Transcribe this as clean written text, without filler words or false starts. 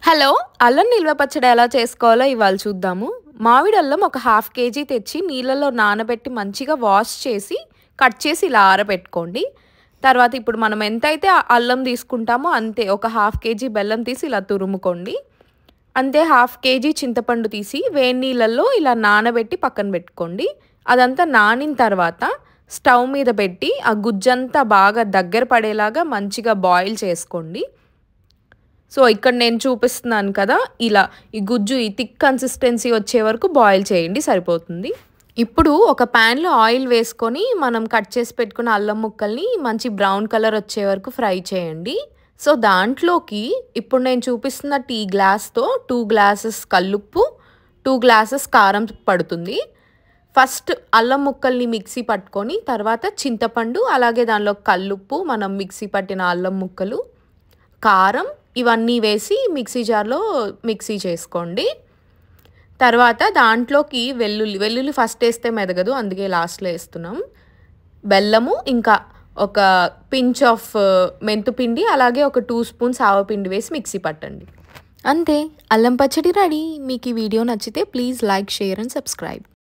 Hello! అల్లం నిల్వ పచ్చడి ఎలా చేసుకోవాలో ఇవాళ చూద్దాము. మామిడి అల్లం ఒక హాఫ్ కేజీ తెచ్చి నీళ్ళలో నానబెట్టి మంచిగా వాష్ చేసి, కట్ చేసి ఇలా ఆరబెట్టుకోండి. తర్వాత ఇప్పుడు మనం ఎంతైతే అల్లం తీసుకుంటామో అంతే ఒక హాఫ్ కేజీ బెల్లం తీసి ఇలా తురుముకోండి. అంతే హాఫ్ కేజీ చింతపండు తీసి వేడి నీళ్ళల్లో ఇలా నానబెట్టి పక్కన పెట్టుకోండి. అదంతా నానిన తర్వాత స్టవ్ మీద పెట్టి ఆ గుజ్జంతా బాగా దగ్గర పడేలాగా మంచిగా బాయిల్ చేసుకోండి. సో ఇక్కడ నేను చూపిస్తున్నాను కదా, ఇలా ఈ గుజ్జు ఈ థిక్ కన్సిస్టెన్సీ వచ్చే వరకు బాయిల్ చేయండి, సరిపోతుంది. ఇప్పుడు ఒక ప్యాన్లో ఆయిల్ వేసుకొని మనం కట్ చేసి పెట్టుకున్న అల్లం ముక్కల్ని మంచి బ్రౌన్ కలర్ వచ్చే వరకు ఫ్రై చేయండి. సో దాంట్లోకి ఇప్పుడు నేను చూపిస్తున్న టీ గ్లాస్తో 2 గ్లాసెస్ కల్లుప్పు, 2 గ్లాసెస్ కారం పడుతుంది. ఫస్ట్ అల్లం ముక్కల్ని మిక్సీ పట్టుకొని తర్వాత చింతపండు, అలాగే దానిలో కల్లుప్పు, మనం మిక్సీ పట్టిన అల్లం ముక్కలు, కారం ఇవన్నీ వేసి మిక్సీ జార్లో మిక్సీ చేసుకోండి. తర్వాత దాంట్లోకి వెల్లుల్లి ఫస్ట్ వేస్తే మెదగదు, అందుకే లాస్ట్లో వేస్తున్నాం. బెల్లము, ఇంకా ఒక పించ్ ఆఫ్ మెంతుపిండి, అలాగే ఒక 2 స్పూన్స్ ఆవపిండి వేసి మిక్సీ పట్టండి. అంతే, అల్లం పచ్చడి రెడీ. మీకు ఈ వీడియో నచ్చితే please like, share and subscribe.